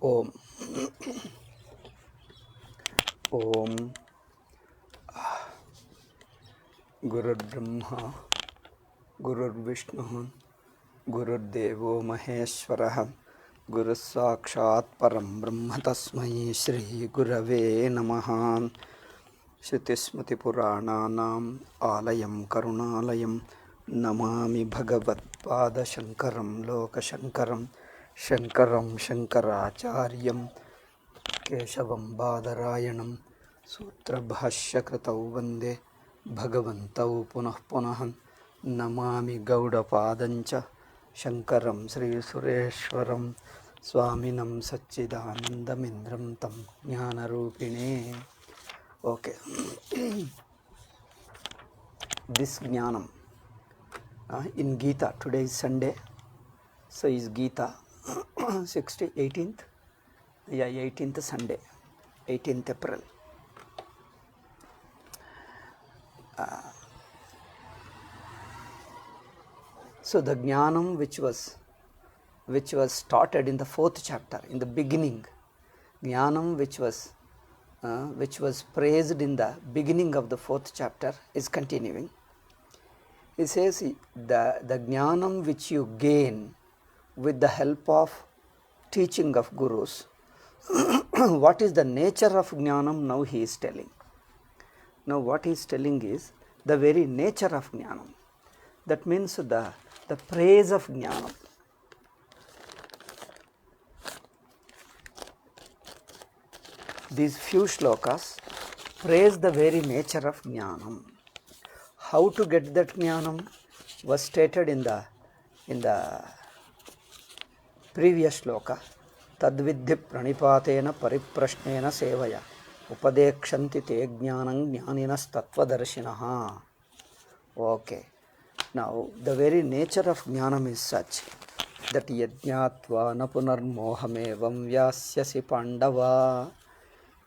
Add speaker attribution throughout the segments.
Speaker 1: ओम ओम गुरुर्ब्रह्मा गुरुर्विष्णु गुरुर्देवो महेश्वरः गुरुस्साक्षात् परं ब्रह्म तस्मै श्री गुरवे नमः। श्रुतिस्मृतिपुराणानाम् आलयं करुणालयं नमामि भगवत्पादशङ्करं लोकशङ्करं शङ्करं शङ्कराचार्यं केशवं बादरायणं सूत्रभाष्यकृतौ वन्दे भगवन्तौ पुनः पुनः। नमामि गौडपादञ्च शङ्करं श्रीसुरेश्वरं स्वामिनं सच्चिदानन्दमिन्द्रं तं ज्ञानरूपिणे। Okay. This Jnanam in Gita, today is Sunday, so is Gita 18th? Yeah, 18th Sunday, 18th April. So the Jnanam which was started in the 4th chapter, in the beginning, Jnanam which was praised in the beginning of the 4th chapter is continuing. He says the Jnanam which you gain with the help of teaching of gurus, what is the nature of Jnanam, now he is telling. Now what he is telling is the very nature of Jnanam. That means the praise of Jnanam. These few shlokas praise the very nature of Jnanam. How to get that Jnanam was stated in the previous shloka. Tadvidhi pranipatena pariprashnena sevaya upadekshanti te jnanam jnaninas tattvadarshinaha. Okay. Now the very nature of Jnanam is such that yajñātva na punarmohamevam vyasyasi pandava.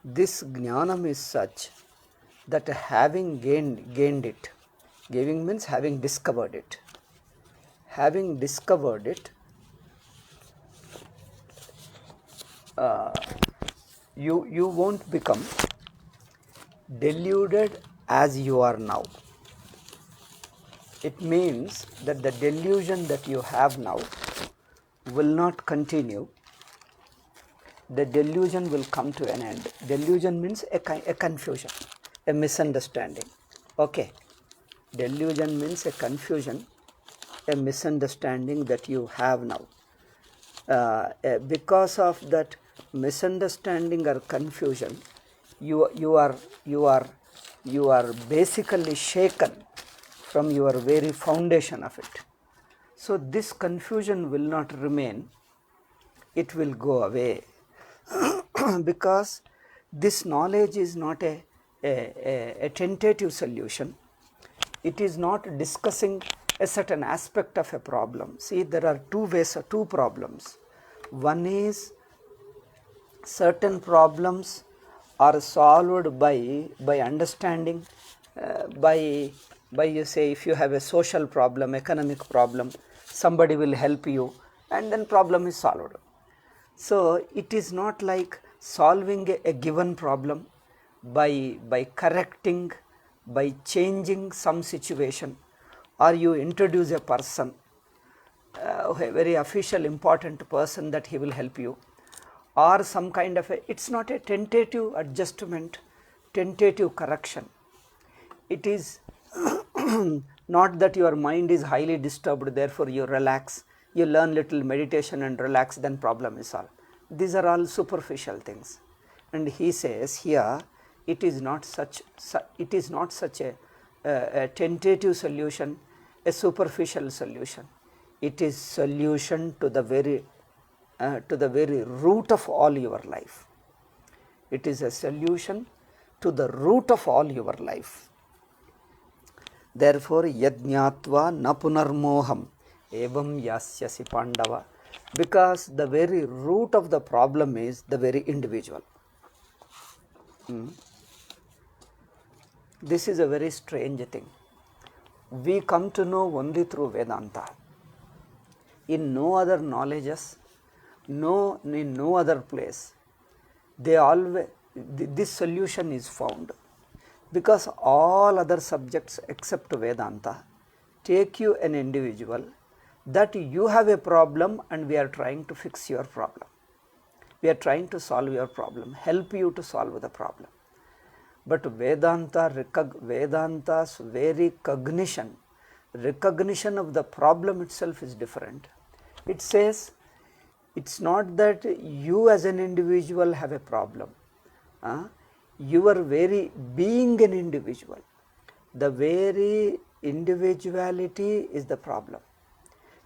Speaker 1: This Jnanam is such that having gained it, gaining means having discovered it. Having discovered it, you won't become deluded as you are now. It means that the delusion that you have now will not continue. The delusion will come to an end. Delusion means a confusion, a misunderstanding. Okay. Delusion means a confusion, a misunderstanding that you have now. Because of that misunderstanding or confusion, you are basically shaken from your very foundation of it. So this confusion will not remain, it will go away. Because this knowledge is not a tentative solution. It is not discussing a certain aspect of a problem. See, there are two ways, two problems. One is certain problems are solved by understanding, by you say, if you have a social problem, economic problem, somebody will help you and then problem is solved. So it is not like solving a given problem by correcting, by changing some situation, or you introduce a person, a very official important person that he will help you, or some kind of it's not a tentative adjustment, tentative correction. It is not that your mind is highly disturbed, therefore you relax, you learn little meditation and relax, then problem is solved. These are all superficial things. And he says here, it is not such a tentative solution, a superficial solution. It is solution to the very root of all your life. It is a solution to the root of all your life. Therefore, yajñātva na punarmoham evam yasyasi pandava. Because the very root of the problem is the very individual. This is a very strange thing. We come to know only through Vedanta. In no other knowledges in no other place, they always, this solution is found, because all other subjects except Vedanta take you an individual that you have a problem and we are trying to fix your problem. We are trying to solve your problem, help you to solve the problem. But Vedanta's very recognition of the problem itself is different. It says, it's not that you as an individual have a problem. Your very being an individual, the very individuality is the problem.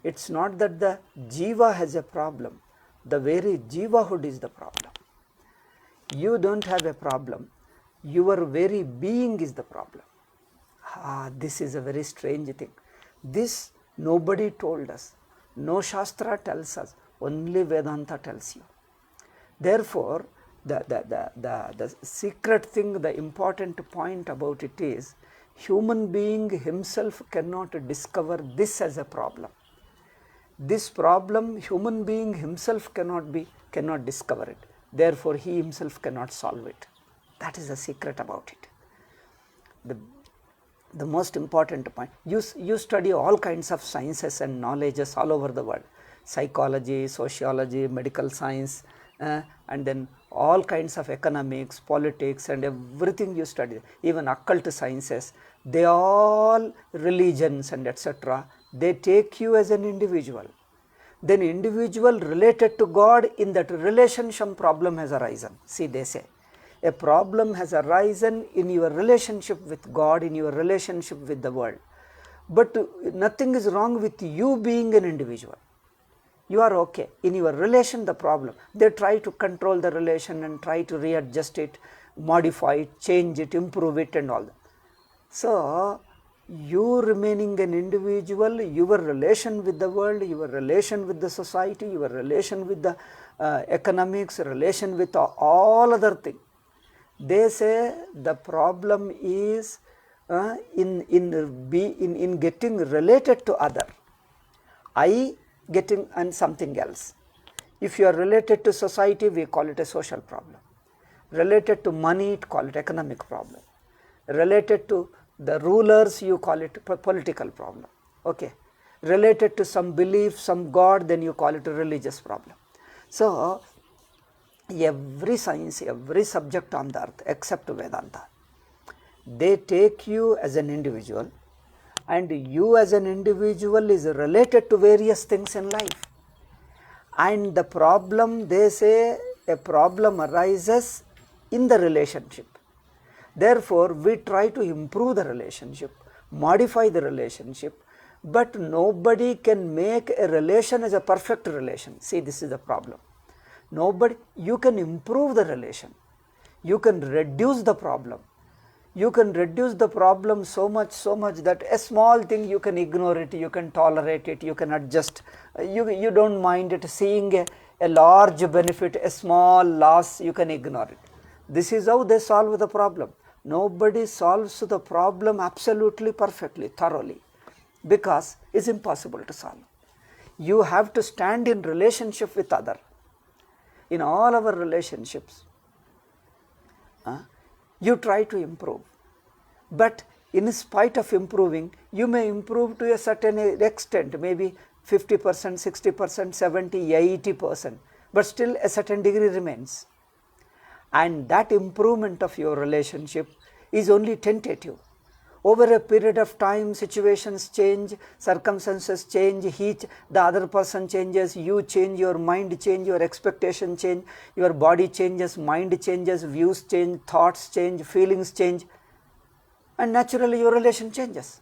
Speaker 1: It's not that the jiva has a problem, the very jivahood is the problem. You don't have a problem, your very being is the problem. This is a very strange thing. This nobody told us, no Shastra tells us, only Vedanta tells you. Therefore, the secret thing, the important point about it is, human being himself cannot discover this as a problem. This problem, human being himself cannot discover it. Therefore, he himself cannot solve it. That is the secret about it. The most important point, you study all kinds of sciences and knowledges all over the world, psychology, sociology, medical science, and then all kinds of economics, politics and everything you study, even occult sciences, they all religions and etc. They take you as an individual. Then individual related to God, in that relation some problem has arisen. See, they say, a problem has arisen in your relationship with God, in your relationship with the world. But nothing is wrong with you being an individual. You are okay. In your relation, the problem. They try to control the relation and try to readjust it, modify it, change it, improve it and all that. So, you remaining an individual, your relation with the world, your relation with the society, your relation with the economics, relation with all other things. They say the problem is in getting related to other. I getting and something else. If you are related to society, we call it a social problem. Related to money, call it economic problem. Related to the rulers, you call it a political problem. Okay. Related to some belief, some God, then you call it a religious problem. So, every science, every subject on the earth except Vedanta, they take you as an individual, and you as an individual is related to various things in life. And the problem, they say, a problem arises in the relationship. Therefore, we try to improve the relationship, modify the relationship, but nobody can make a relation as a perfect relation. See, this is the problem. You can improve the relation, you can reduce the problem. You can reduce the problem so much that a small thing you can ignore it, you can tolerate it, you can adjust, you don't mind it. Seeing a large benefit, a small loss, you can ignore it. This is how they solve the problem. Nobody solves the problem absolutely perfectly, thoroughly, because it's impossible to solve. You have to stand in relationship with other. In all our relationships, you try to improve, but in spite of improving, you may improve to a certain extent, maybe 50%, 60%, 70, 80%, but still a certain degree remains. And that improvement of your relationship is only tentative. Over a period of time, situations change, circumstances change, the other person changes, you change, your mind change, your expectation change, your body changes, mind changes, views change, thoughts change, feelings change, and naturally your relation changes.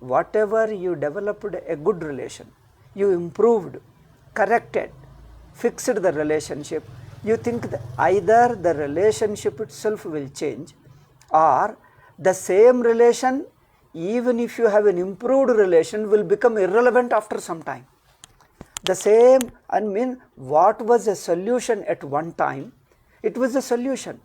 Speaker 1: Whatever you developed a good relation, you improved, corrected, fixed the relationship, you think that either the relationship itself will change, or the same relation, even if you have an improved relation, will become irrelevant after some time. The same, what was a solution at one time, it was a solution.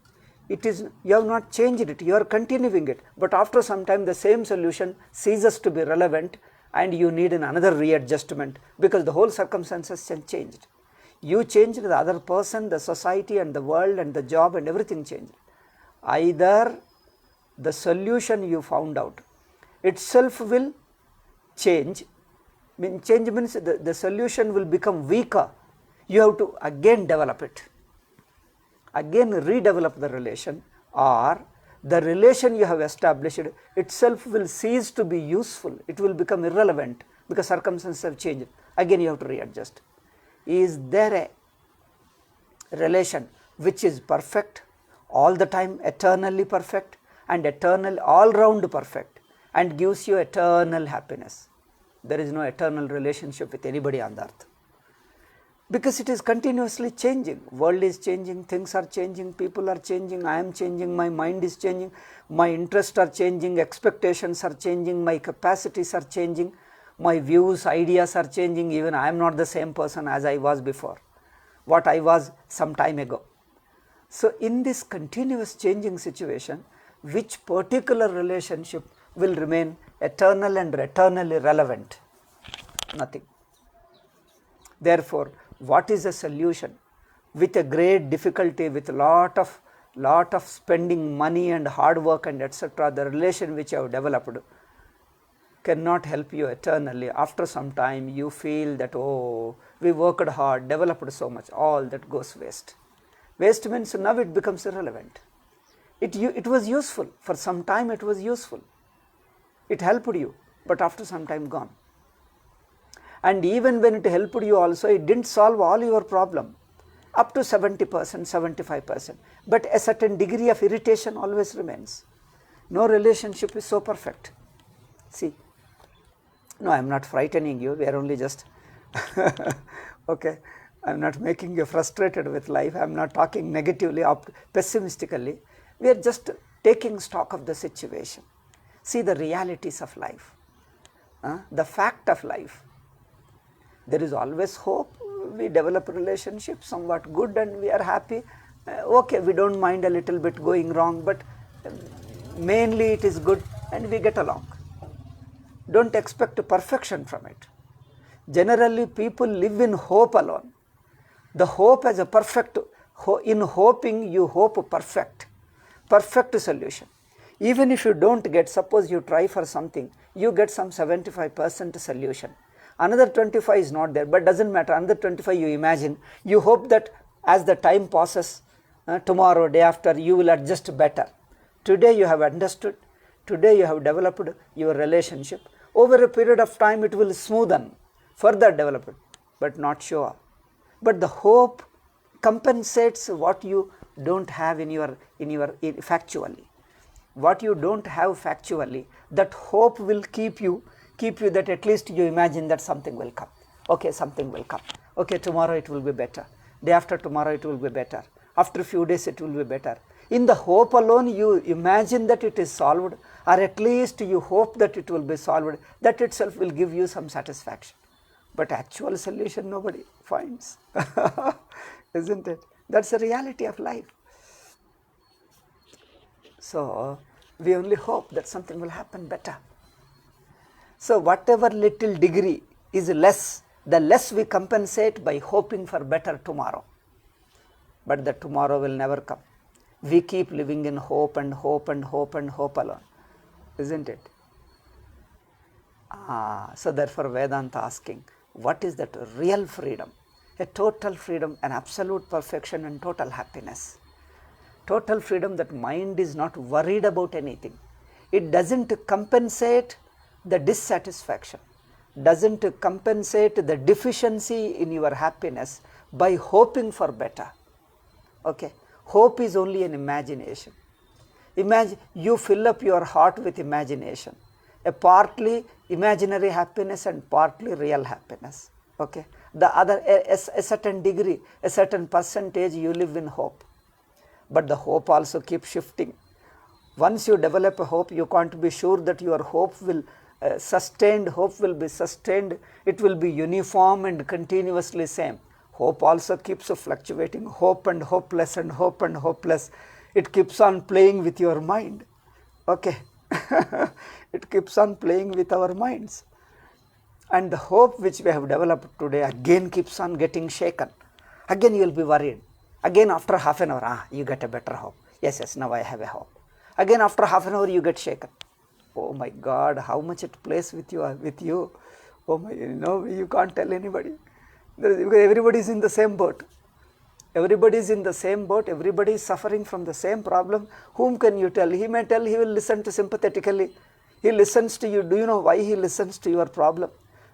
Speaker 1: It is, you have not changed it, you are continuing it, but after some time the same solution ceases to be relevant and you need another readjustment because the whole circumstances have changed. You changed, the other person, the society and the world and the job and everything changed. Either the solution you found out itself will change, change means the solution will become weaker. You have to again develop it, again redevelop the relation, or the relation you have established itself will cease to be useful, it will become irrelevant because circumstances have changed. Again you have to readjust. Is there a relation which is perfect, all the time, eternally perfect and eternal, all round perfect, and gives you eternal happiness? There is no eternal relationship with anybody on the earth, because it is continuously changing. World is changing, things are changing, people are changing, I am changing, my mind is changing, my interests are changing, expectations are changing, my capacities are changing, my views, ideas are changing. Even I am not the same person as I was before, what I was some time ago. So in this continuous changing situation, which particular relationship will remain eternal and eternally relevant? Nothing. Therefore, what is a solution? With a great difficulty, with a lot of spending money and hard work and etc., the relation which you have developed cannot help you eternally. After some time you feel that, oh, we worked hard, developed so much, all that goes waste. Waste means now it becomes irrelevant. It was useful, for some time it was useful, it helped you, but after some time gone. And even when it helped you also, it didn't solve all your problem, up to 70%, 75%, but a certain degree of irritation always remains. No relationship is so perfect. See, no, I am not frightening you, we are only just okay, I am not making you frustrated with life, I am not talking negatively or pessimistically, we are just taking stock of the situation. See the realities of life, the fact of life. There is always hope, we develop relationships somewhat good and we are happy, okay, we don't mind a little bit going wrong, but mainly it is good and we get along. Don't expect perfection from it. Generally people live in hope alone. The hope as a perfect, in hoping you hope perfect solution. Even if you don't get, suppose you try for something, you get some 75% solution. Another 25 is not there, but doesn't matter, another 25 you imagine, you hope that as the time passes, tomorrow, day after, you will adjust better. Today you have understood, today you have developed your relationship, over a period of time it will smoothen, further develop it, but not sure. But the hope compensates what you don't have in factually. What you don't have factually, that hope will keep you that at least you imagine that something will come. Okay, something will come. Okay, tomorrow it will be better. Day after tomorrow it will be better. After a few days it will be better. In the hope alone you imagine that it is solved, or at least you hope that it will be solved. That itself will give you some satisfaction. But actual solution nobody finds. Isn't it? That's the reality of life. So we only hope that something will happen better. So whatever little degree is less, the less we compensate by hoping for better tomorrow. But the tomorrow will never come. We keep living in hope and hope and hope and hope alone, isn't it? So therefore Vedanta asking, what is that real freedom? A total freedom, an absolute perfection and total happiness. Total freedom, that mind is not worried about anything. It doesn't compensate the dissatisfaction, doesn't compensate the deficiency in your happiness by hoping for better. Okay, hope is only an imagination. Imagine you fill up your heart with imagination, a partly imaginary happiness and partly real happiness. Okay, the other, a certain degree, a certain percentage you live in hope, but the hope also keeps shifting. Once you develop a hope, you can't be sure that your hope will hope will be sustained, it will be uniform and continuously same. Hope also keeps fluctuating, hope and hopeless and hope and hopeless. It keeps on playing with your mind. Okay, it keeps on playing with our minds. And the hope which we have developed today again keeps on getting shaken. Again you will be worried. Again after half an hour, you get a better hope. Yes, yes, now I have a hope. Again after half an hour you get shaken. Oh my God, how much it plays with you. Oh my, you can't tell anybody. Because everybody is in the same boat. Everybody is in the same boat. Everybody is suffering from the same problem. Whom can you tell? He may tell, he will listen to sympathetically. He listens to you. Do you know why he listens to your problem?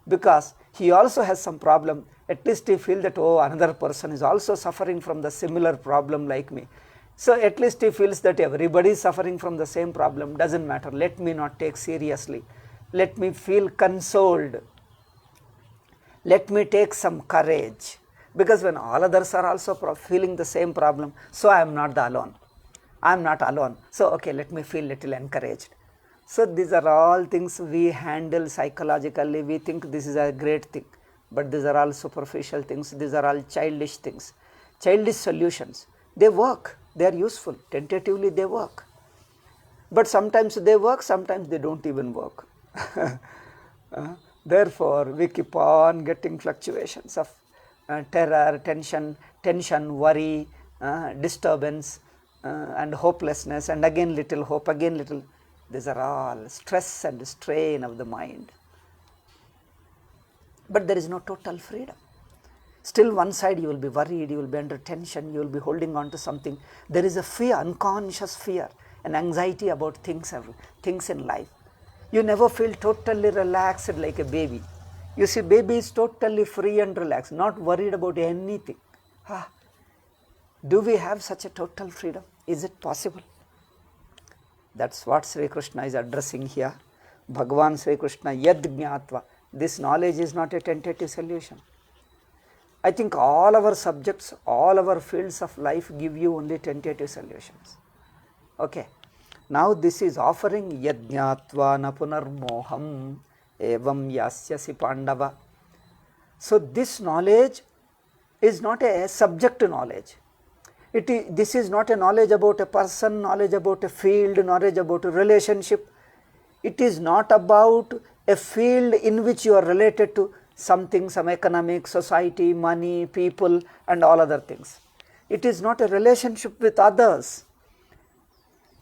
Speaker 1: Because he also has some problem. At least he feels that, oh, another person is also suffering from the similar problem like me. So at least he feels that everybody is suffering from the same problem. Doesn't matter. Let me not take seriously. Let me feel consoled. Let me take some courage. Because when all others are also feeling the same problem, so I am not the alone. I am not alone. So okay, let me feel little encouraged. So these are all things we handle psychologically. We think this is a great thing. But these are all superficial things. These are all childish things. Childish solutions. They work. They are useful. Tentatively they work. But sometimes they work, sometimes they don't even work. Therefore, we keep on getting fluctuations of terror, tension, worry, disturbance, and hopelessness, and again little hope, again little. These are all stress and strain of the mind. But there is no total freedom. Still one side you will be worried, you will be under tension, you will be holding on to something. There is a fear, unconscious fear, and anxiety about things in life. You never feel totally relaxed like a baby. You see, baby is totally free and relaxed, not worried about anything. Do we have such a total freedom? Is it possible? That's what Sri Krishna is addressing here. Bhagavan Sri Krishna, yad jnatva. This knowledge is not a tentative solution. I think all our subjects, all our fields of life give you only tentative solutions. Okay. Now this is offering yajñātva na punarmoham evam yasyasi pandava. So this knowledge is not a subject knowledge. This is not a knowledge about a person, knowledge about a field, knowledge about a relationship. It is not about a field in which you are related to something, some economic, society, money, people and all other things. It is not a relationship with others.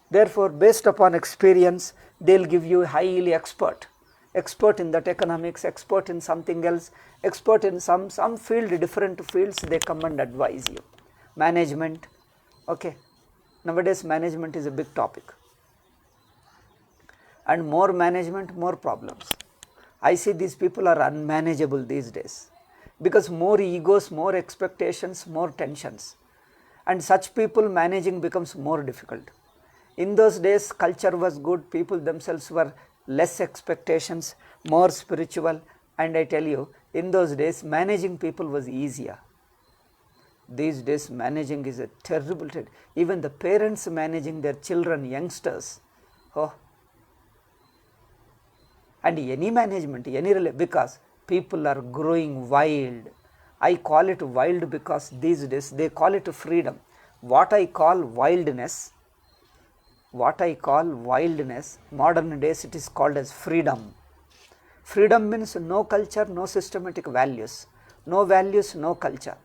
Speaker 1: Therefore, based upon experience, they will give you highly expert in that economics, expert in something else, expert in some field, different fields, they come and advise you. Management, okay. Nowadays management is a big topic. And more management, more problems. I see these people are unmanageable these days. Because more egos, more expectations, more tensions. And such people managing becomes more difficult. In those days, culture was good, people themselves were less expectations, more spiritual, and I tell you, in those days, managing people was easier. These days, managing is a terrible thing. Even the parents managing their children, youngsters, and any management, because people are growing wild. I call it wild because these days, they call it freedom. What I call wildness, modern days it is called as freedom. Freedom means no culture, no systematic values. No values, no culture.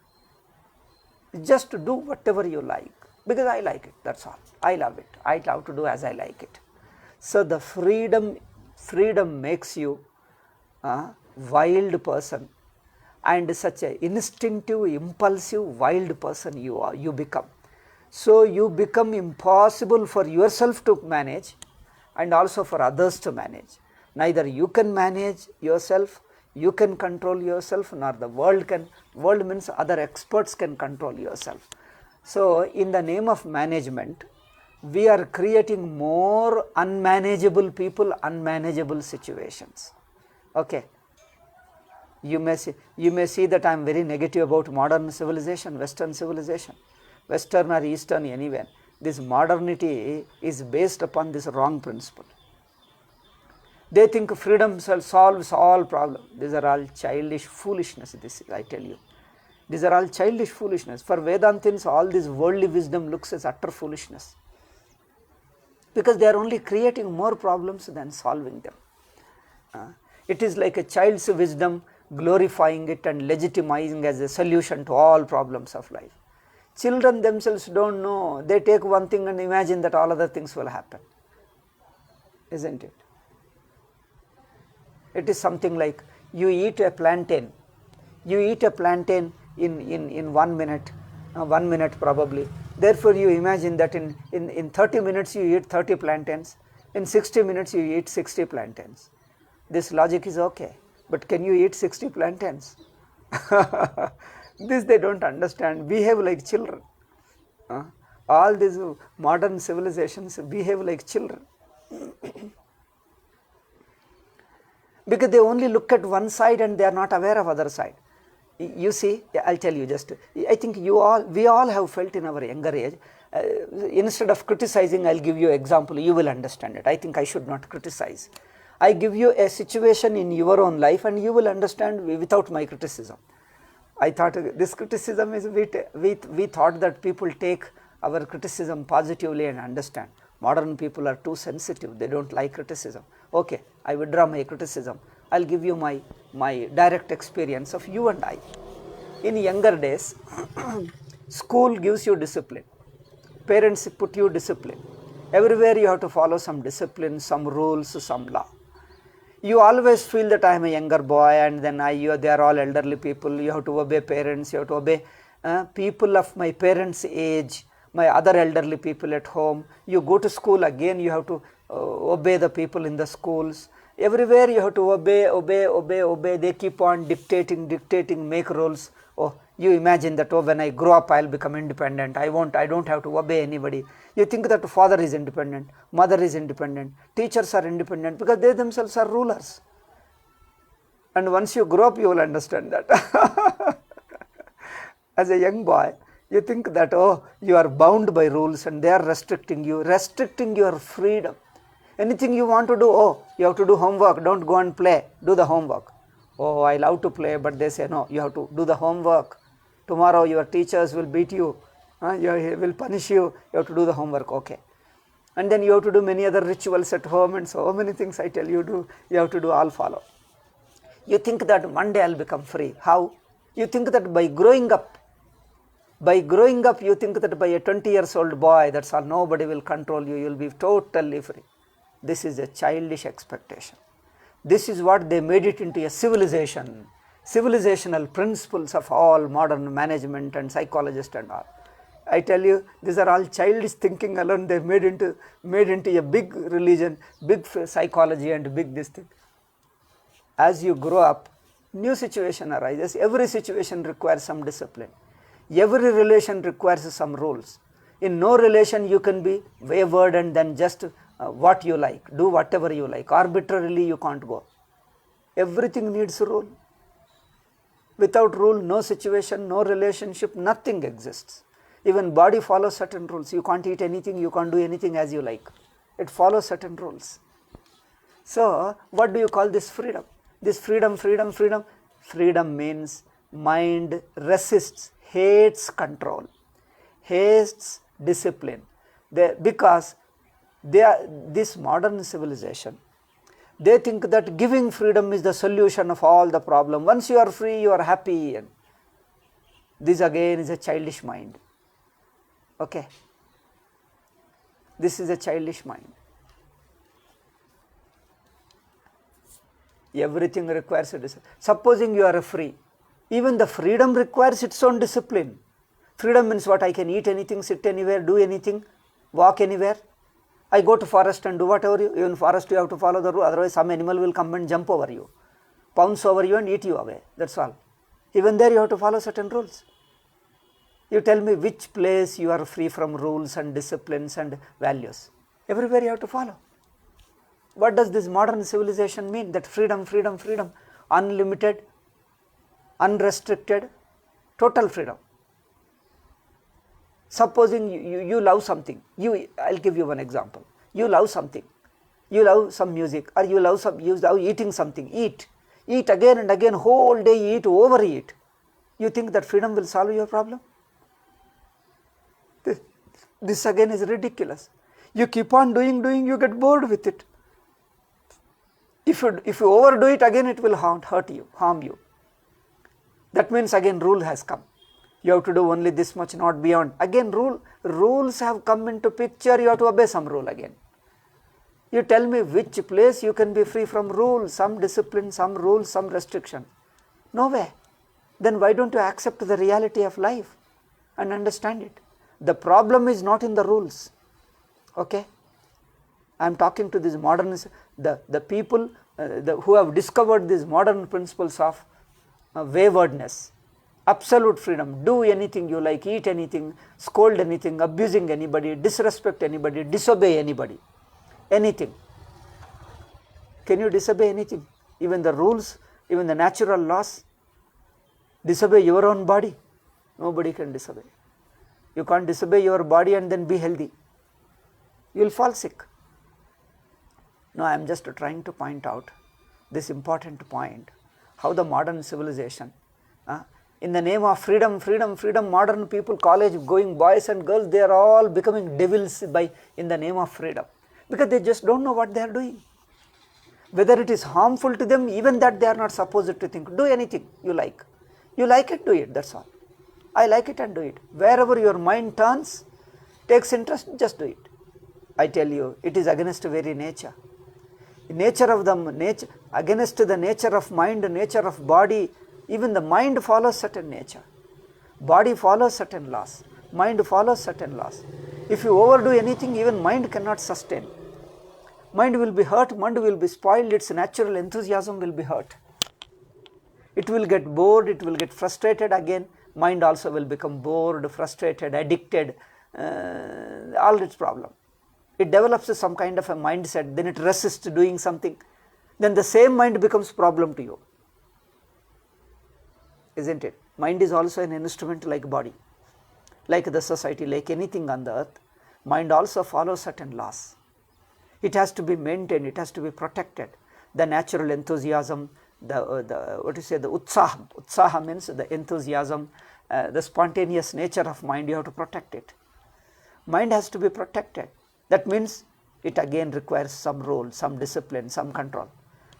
Speaker 1: Just to do whatever you like, because I like it, that's all. I love it. I love to do as I like it. So the freedom makes you a wild person, and such a instinctive, impulsive, wild person you become. So you become impossible for yourself to manage and also for others to manage. Neither you can manage yourself, you can control yourself, nor the world can. World means other experts can control yourself. So in the name of management, we are creating more unmanageable people, unmanageable situations. Okay. You may see that I am very negative about modern civilization, Western civilization. Western or Eastern anywhere. This modernity is based upon this wrong principle. They think freedom solves all problems. These are all childish foolishness, I tell you. These are all childish foolishness. For Vedantins, all this worldly wisdom looks as utter foolishness. Because they are only creating more problems than solving them. It is like a child's wisdom glorifying it and legitimizing as a solution to all problems of life. Children themselves don't know. They take one thing and imagine that all other things will happen, isn't it? It is something like you eat a plantain. You eat a plantain in 1 minute, 1 minute probably. Therefore, you imagine that in 30 minutes you eat 30 plantains. In 60 minutes you eat 60 plantains. This logic is okay, but can you eat 60 plantains? This they don't understand. Behave like children. All these modern civilizations behave like children. Because they only look at one side and they are not aware of other side. You see, I'll tell you just, I think we all have felt in our younger age, instead of criticizing, I'll give you an example, you will understand it. I think I should not criticize. I give you a situation in your own life and you will understand without my criticism. I thought this criticism is, we thought that people take our criticism positively and understand. Modern people are too sensitive, they don't like criticism. Okay, I withdraw my criticism. I'll give you my direct experience of you and I. In younger days, school gives you discipline. Parents put you discipline. Everywhere you have to follow some discipline, some rules, some law. You always feel that I am a younger boy and then they are all elderly people. You have to obey parents, you have to obey people of my parents' age, my other elderly people at home. You go to school again, you have to obey the people in the schools. Everywhere you have to obey. They keep on dictating, make rules. Oh, you imagine that, oh, when I grow up, I'll become independent. I don't have to obey anybody. You think that father is independent, mother is independent, teachers are independent because they themselves are rulers. And once you grow up, you will understand that. As a young boy, you think that, oh, you are bound by rules and they are restricting your freedom. Anything you want to do, oh, you have to do homework, don't go and play, do the homework. Oh, I love to play, but they say, no, you have to do the homework. Tomorrow your teachers will beat you, will punish you, you have to do the homework, okay. And then you have to do many other rituals at home and so many things I tell you you have to do, all follow. You think that one day I'll become free. How? You think that by growing up, you think that by a 20 years old boy, that's all, nobody will control you, you'll be totally free. This is a childish expectation. This is what they made it into a civilization, civilizational principles of all modern management and psychologists and all. I tell you, these are all childish thinking alone. They made into a big religion, big psychology and big this thing. As you grow up, new situation arises. Every situation requires some discipline. Every relation requires some rules. In no relation you can be wayward and then just what you like, do whatever you like. Arbitrarily you can't go. Everything needs a rule. Without rule, no situation, no relationship, nothing exists. Even body follows certain rules. You can't eat anything, you can't do anything as you like. It follows certain rules. So, what do you call this freedom? This freedom. Freedom means mind resists, hates control, hates discipline. Because this modern civilization, they think that giving freedom is the solution of all the problem. Once you are free, you are happy. And this again is a childish mind. Okay. This is a childish mind. Everything requires a discipline. Supposing you are free, even the freedom requires its own discipline. Freedom means what? I can eat anything, sit anywhere, do anything, walk anywhere. I go to forest and do whatever even forest you have to follow the rule, otherwise some animal will come and jump over you, pounce over you and eat you away, that's all. Even there you have to follow certain rules. You tell me which place you are free from rules and disciplines and values. Everywhere you have to follow. What does this modern civilization mean? That freedom, unlimited, unrestricted, total freedom. Supposing you love something, I'll give you one example. You love something, you love some music, or you love eating something, eat again and again, whole day eat, overeat. You think that freedom will solve your problem? This again is ridiculous. You keep on doing, you get bored with it. If you overdo it again, it will harm you. That means again rule has come. You have to do only this much, not beyond. Again rules have come into picture, you have to obey some rule again. You tell me which place you can be free from rule, some discipline, some rules, some restriction. No way. Then why don't you accept the reality of life and understand it? The problem is not in the rules. Okay? I am talking to these modernists, the people who have discovered these modern principles of waywardness, absolute freedom. Do anything you like, eat anything, scold anything, abusing anybody, disrespect anybody, disobey anybody, anything. Can you disobey anything? Even the rules, even the natural laws? Disobey your own body? Nobody can disobey. You can't disobey your body and then be healthy. You will fall sick. No, I am just trying to point out this important point, how the modern civilization, in the name of freedom, modern people, college going boys and girls, they are all becoming devils in the name of freedom, because they just don't know what they are doing. Whether it is harmful to them, even that they are not supposed to think. Do anything you like. You like it, do it, that's all. I like it and do it. Wherever your mind turns, takes interest, just do it. I tell you, it is against very nature. Nature of the nature, against the nature of mind, nature of body. Even the mind follows certain nature. Body follows certain laws. Mind follows certain laws. If you overdo anything, even mind cannot sustain. Mind will be hurt, mind will be spoiled, its natural enthusiasm will be hurt. It will get bored, it will get frustrated again. Mind also will become bored, frustrated, addicted, all its problem. It develops some kind of a mindset, then it resists doing something. Then the same mind becomes problem to you. Isn't it? Mind is also an instrument like body, like the society, like anything on the earth. Mind also follows certain laws. It has to be maintained, it has to be protected. The natural enthusiasm, the utsaha. Utsaha means the enthusiasm, the spontaneous nature of mind, you have to protect it. Mind has to be protected. That means it again requires some rule, some discipline, some control.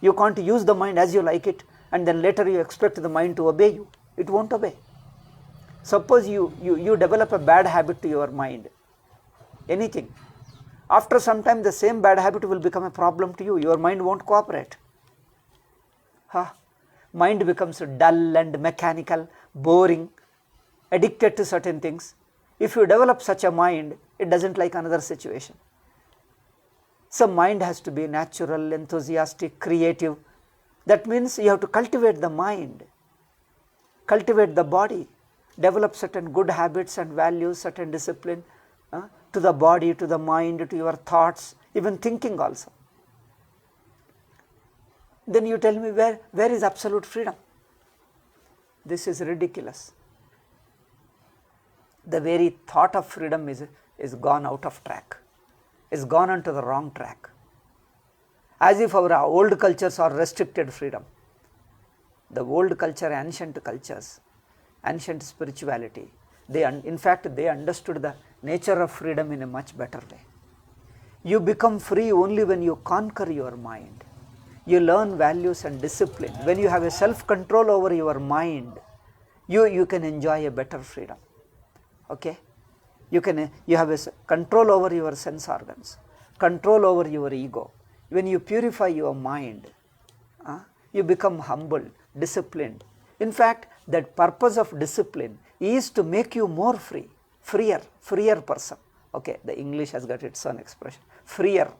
Speaker 1: You can't use the mind as you like it and then later you expect the mind to obey you. It won't obey. Suppose you develop a bad habit to your mind, anything. After some time the same bad habit will become a problem to you. Your mind won't cooperate. Mind becomes dull and mechanical, boring, addicted to certain things. If you develop such a mind, it doesn't like another situation. So mind has to be natural, enthusiastic, creative. That means you have to cultivate the mind, cultivate the body, develop certain good habits and values, certain discipline to the body, to the mind, to your thoughts, even thinking also. Then you tell me where is absolute freedom? This is ridiculous. The very thought of freedom is gone out of track, is gone onto the wrong track. As if our old cultures are restricted freedom. The old culture, ancient cultures, ancient spirituality, in fact they understood the nature of freedom in a much better way. You become free only when you conquer your mind. You learn values and discipline. When you have a self-control over your mind, you can enjoy a better freedom. Okay? You have a control over your sense organs, control over your ego. When you purify your mind, you become humble, disciplined. In fact, that purpose of discipline is to make you more free, freer person. Okay, the English has got its own expression, freer.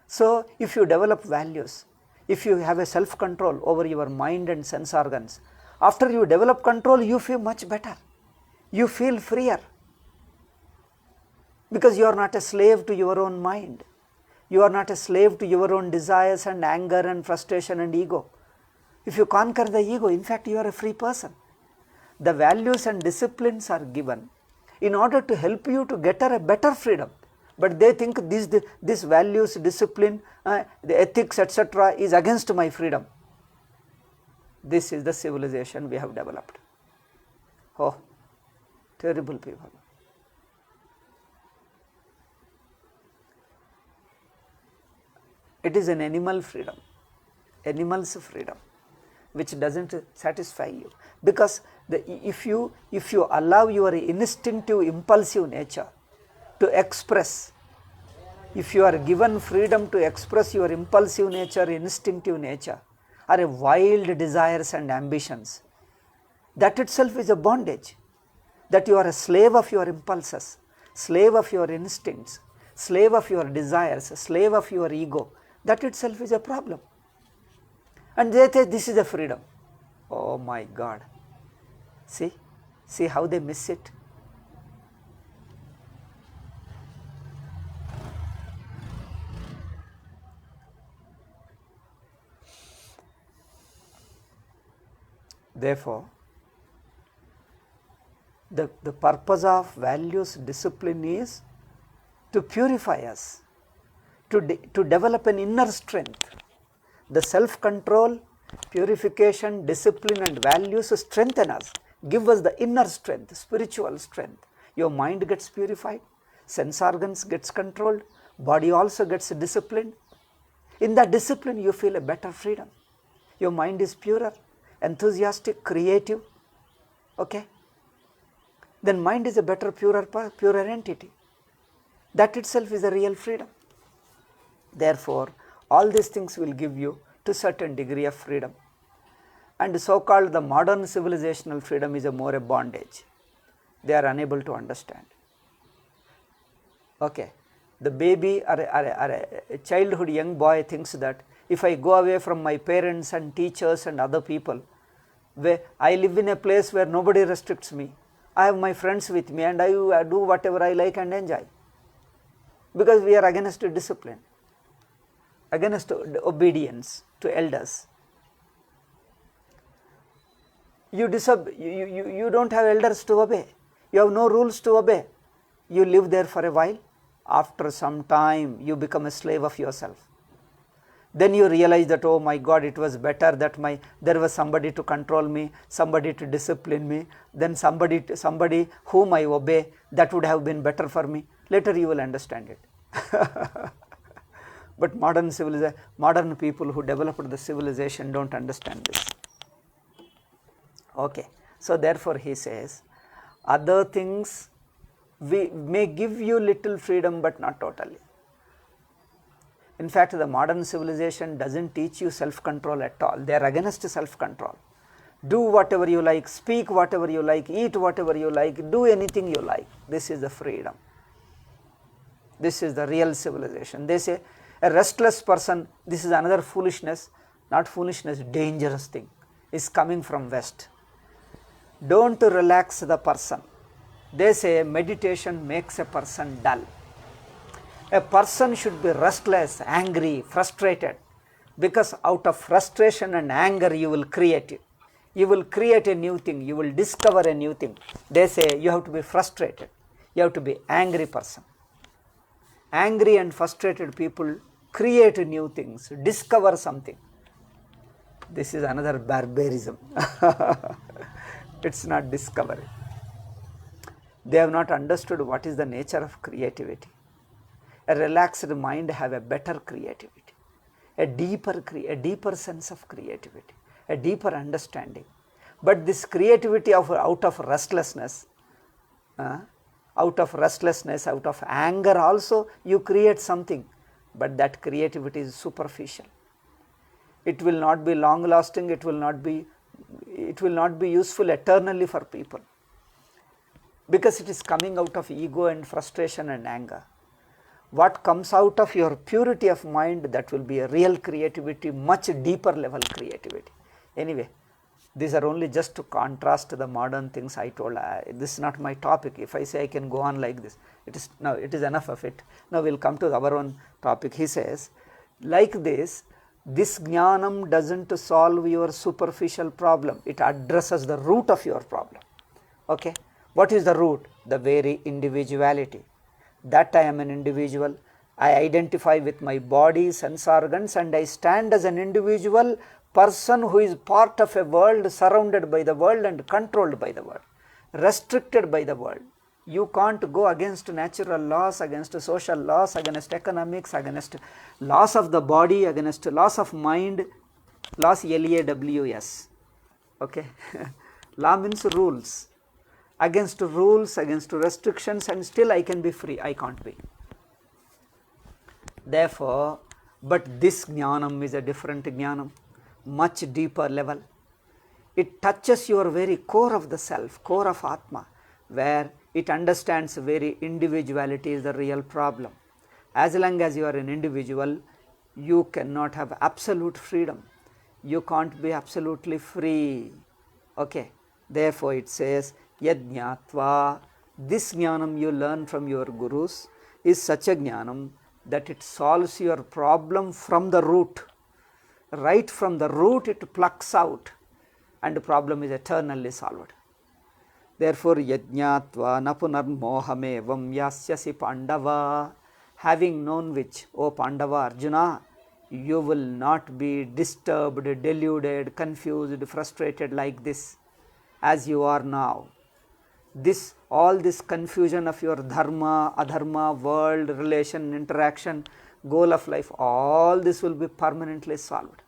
Speaker 1: So, if you develop values, if you have a self-control over your mind and sense organs, after you develop control, you feel much better. You feel freer. Because you are not a slave to your own mind. You are not a slave to your own desires and anger and frustration and ego. If you conquer the ego, in fact you are a free person. The values and disciplines are given in order to help you to get a better freedom. But they think this values, discipline, the ethics, etc. is against my freedom. This is the civilization we have developed. Oh, terrible people. It is an animal freedom, animals' freedom. which doesn't satisfy you. Because if you allow your instinctive, impulsive nature to express, if you are given freedom to express your impulsive nature, instinctive nature, or wild desires and ambitions, that itself is a bondage. That you are a slave of your impulses, slave of your instincts, slave of your desires, slave of your ego, that itself is a problem. And they say this is a freedom. Oh my God. See how they miss it. Therefore, the purpose of values discipline is to purify us, to develop an inner strength. The self-control, purification, discipline and values strengthen us, give us the inner strength, spiritual strength. Your mind gets purified, sense organs gets controlled, body also gets disciplined. In that discipline you feel a better freedom. Your mind is purer, enthusiastic, creative, okay? Then mind is a better, purer entity. That itself is a real freedom. Therefore, all these things will give you to certain degree of freedom. And so-called the modern civilizational freedom is more a bondage. They are unable to understand. Okay, the baby or a childhood young boy thinks that if I go away from my parents and teachers and other people, where I live in a place where nobody restricts me, I have my friends with me and I do whatever I like and enjoy. Because we are against discipline, against obedience to elders. You don't have elders to obey. You have no rules to obey. You live there for a while. After some time, you become a slave of yourself. Then you realize that, oh my God, it was better that there was somebody to control me, somebody to discipline me, then somebody whom I obey. That would have been better for me. Later you will understand it. But modern people who developed the civilization don't understand this. Okay, so therefore he says, other things we may give you little freedom but not totally. In fact, the modern civilization doesn't teach you self-control at all. They are against self-control. Do whatever you like, speak whatever you like, eat whatever you like, do anything you like. This is the freedom. This is the real civilization. They say a restless person, this is another foolishness, not foolishness, dangerous thing, is coming from West. Don't relax the person. They say meditation makes a person dull. A person should be restless, angry, frustrated, because out of frustration and anger you will create it. You will create a new thing, you will discover a new thing. They say you have to be frustrated, you have to be angry person. Angry and frustrated people create new things, discover something. This is another barbarism. It's not discovery. They have not understood what is the nature of creativity. A relaxed mind have a better creativity, a deeper sense of creativity, a deeper understanding. But this creativity out of restlessness, out of anger also you create something, but that creativity is superficial. It will not be long lasting, it will not be useful eternally for people, because it is coming out of ego and frustration and anger. What comes out of your purity of mind, that will be a real creativity, much deeper level creativity. Anyway, these are only just to contrast the modern things I told. This is not my topic. If I say I can go on like this, it is enough of it. Now we will come to our own topic. He says, like this jnanam doesn't solve your superficial problem. It addresses the root of your problem. Okay, what is the root? The very individuality. That I am an individual, I identify with my body, sense organs, and I stand as an individual person who is part of a world, surrounded by the world and controlled by the world, restricted by the world. You can't go against natural laws, against social laws, against economics, against laws of the body, against laws of mind. Laws, Laws. Okay. Law means rules. Against rules, against restrictions, and still I can be free. I can't be. Therefore, but this jnanam is a different jnanam, much deeper level. It touches your very core of the self, core of Atma, where it understands very individuality is the real problem. As long as you are an individual, you cannot have absolute freedom. You can't be absolutely free. Okay. Therefore, it says, Yajñātva, this jnanam you learn from your gurus is such a jnanam that it solves your problem from the root. Right from the root it plucks out, and the problem is eternally solved. Therefore, Yajñātva napunar mohamevam yasyasi Pandava, having known which, O Pandava Arjuna, you will not be disturbed, deluded, confused, frustrated like this as you are now. This, all this confusion of your dharma, adharma, world, relation, interaction, goal of life, all this will be permanently solved.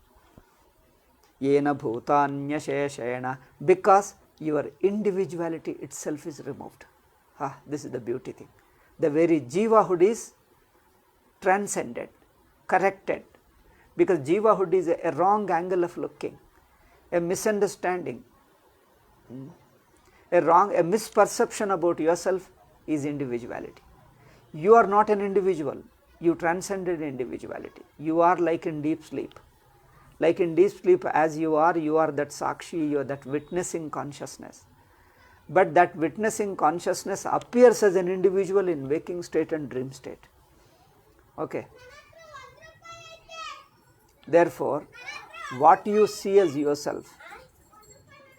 Speaker 1: Yena bhutanya sheshena, because your individuality itself is removed. This is the beauty thing. The very jivahood is transcended, corrected, because jivahood is a wrong angle of looking, a misunderstanding, a misperception about yourself is individuality. You are not an individual, you transcended individuality. You are like in deep sleep. Like in deep sleep, as you are that Sakshi, you are that witnessing consciousness. But that witnessing consciousness appears as an individual in waking state and dream state. Okay. Therefore, what you see as yourself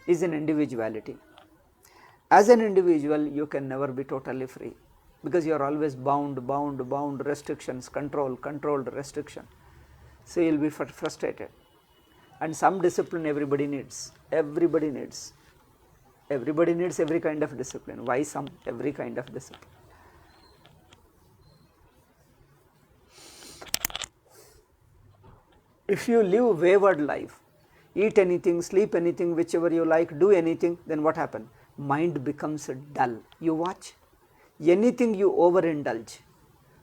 Speaker 1: is an individuality. As an individual, you can never be totally free, because you are always bound, restrictions, controlled restriction. So you will be frustrated. And some discipline everybody needs. Everybody needs every kind of discipline. Why some? Every kind of discipline. If you live wayward life, eat anything, sleep anything, whichever you like, do anything, then what happens? Mind becomes dull. You watch, anything you overindulge,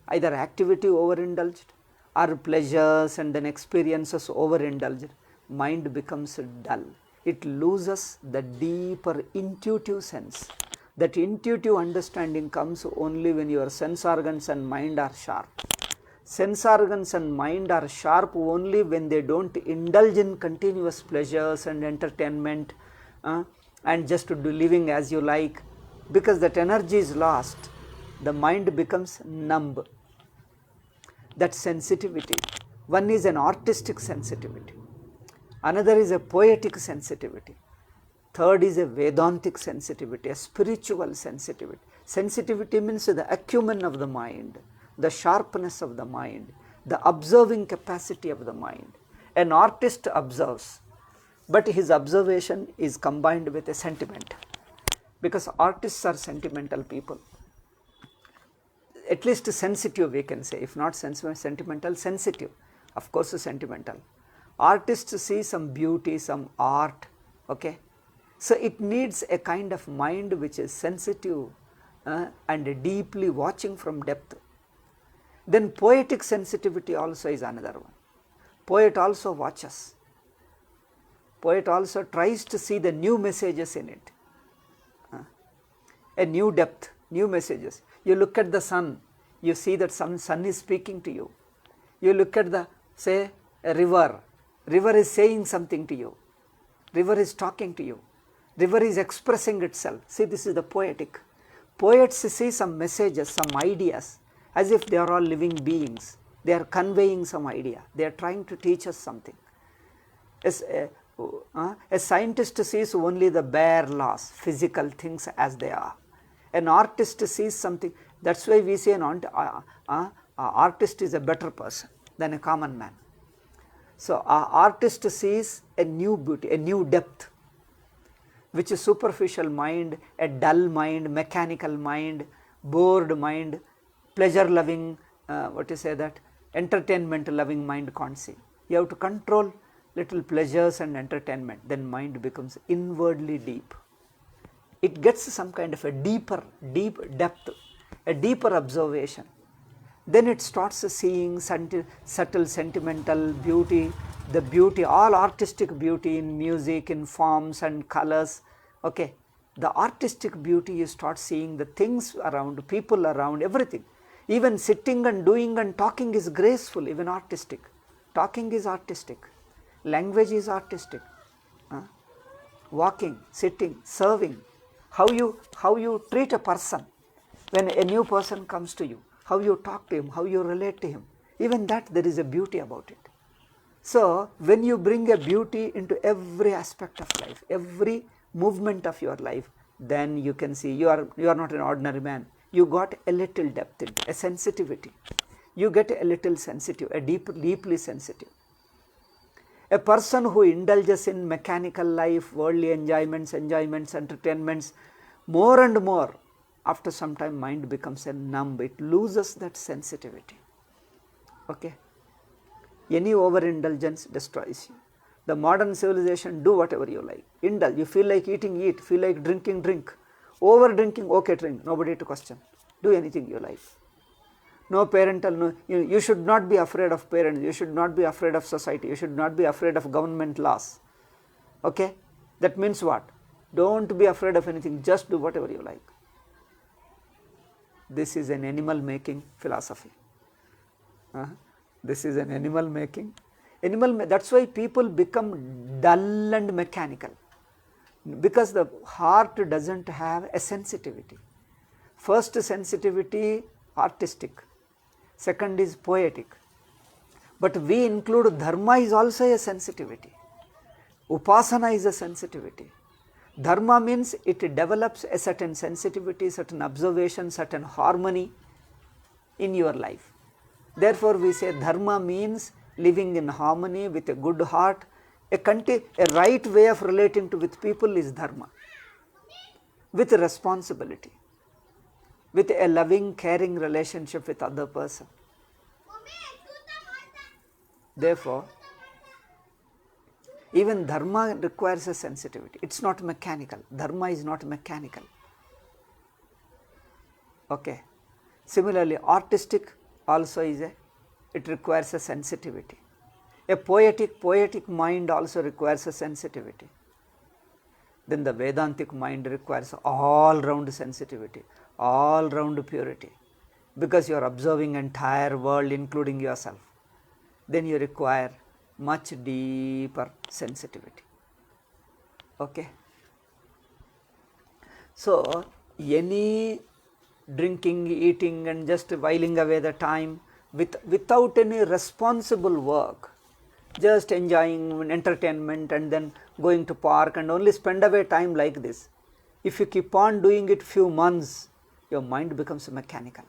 Speaker 1: either activity overindulged or pleasures and then experiences overindulged, mind becomes dull. It loses the deeper intuitive sense. That intuitive understanding comes only when your sense organs and mind are sharp. Sense organs and mind are sharp only when they don't indulge in continuous pleasures and entertainment and just do living as you like, because that energy is lost. The mind becomes numb. That sensitivity, one is an artistic sensitivity, another is a poetic sensitivity, third is a Vedantic sensitivity, a spiritual sensitivity. Sensitivity means the acumen of the mind, the sharpness of the mind, the observing capacity of the mind. An artist observes, but his observation is combined with a sentiment, because artists are sentimental people. At least sensitive, we can say, if not sentimental, sensitive, of course sentimental. Artists see some beauty, some art, okay. So it needs a kind of mind which is sensitive and deeply watching from depth. Then poetic sensitivity also is another one. Poet also watches. Poet also tries to see the new messages in it, a new depth, new messages. You look at the sun, you see that some sun is speaking to you. You look at the, say, a river is saying something to you. River is talking to you. River is expressing itself. See, this is the poetic. Poets see some messages, some ideas, as if they are all living beings. They are conveying some idea. They are trying to teach us something. A scientist sees only the bare laws, physical things as they are. An artist sees something. That's why we say an artist is a better person than a common man. So, an artist sees a new beauty, a new depth, which is superficial mind, a dull mind, mechanical mind, bored mind, pleasure loving, entertainment loving mind can't see. You have to control little pleasures and entertainment, then mind becomes inwardly deep. It gets some kind of a deep depth, a deeper observation. Then it starts seeing subtle sentimental beauty, the beauty, all artistic beauty in music, in forms and colors. Okay, the artistic beauty, you start seeing the things around, people around, everything. Even sitting and doing and talking is graceful, even artistic. Talking is artistic. Language is artistic. Walking, sitting, serving. How you treat a person when a new person comes to you. How you talk to him, how you relate to him. Even that, there is a beauty about it. So, when you bring a beauty into every aspect of life, every movement of your life, then you can see you are not an ordinary man. You got a little depth, a sensitivity. You get a little sensitive, a deeply sensitive. A person who indulges in mechanical life, worldly enjoyments, entertainments, more and more, after some time mind becomes a numb, it loses that sensitivity. Okay? Any overindulgence destroys you. The modern civilization, do whatever you like. Indulge. You feel like eating, eat. Feel like drinking, drink. Over drinking, okay, drink. Nobody to question. Do anything you like. No parental, no, you should not be afraid of parents. You should not be afraid of society. You should not be afraid of government laws. Okay? That means what? Don't be afraid of anything. Just do whatever you like. This is an animal making philosophy. This is an animal making. That's why people become dull and mechanical. Because the heart doesn't have a sensitivity. First sensitivity, artistic. Second is poetic. But we include dharma is also a sensitivity. Upasana is a sensitivity. Dharma means it develops a certain sensitivity, certain observation, certain harmony in your life. Therefore, we say dharma means living in harmony with a good heart. A right way of relating with people is dharma. With responsibility. With a loving, caring relationship with other person. Therefore, even dharma requires a sensitivity. It's not mechanical. Dharma is not mechanical. Okay. Similarly, artistic also it requires a sensitivity. A poetic mind also requires a sensitivity. Then the Vedantic mind requires all-round sensitivity, all-round purity. Because you are observing entire world including yourself. Then you require much deeper sensitivity. Okay. So, any drinking, eating and just whiling away the time without any responsible work, just enjoying entertainment and then going to park and only spend away time like this. If you keep on doing it few months, your mind becomes mechanical,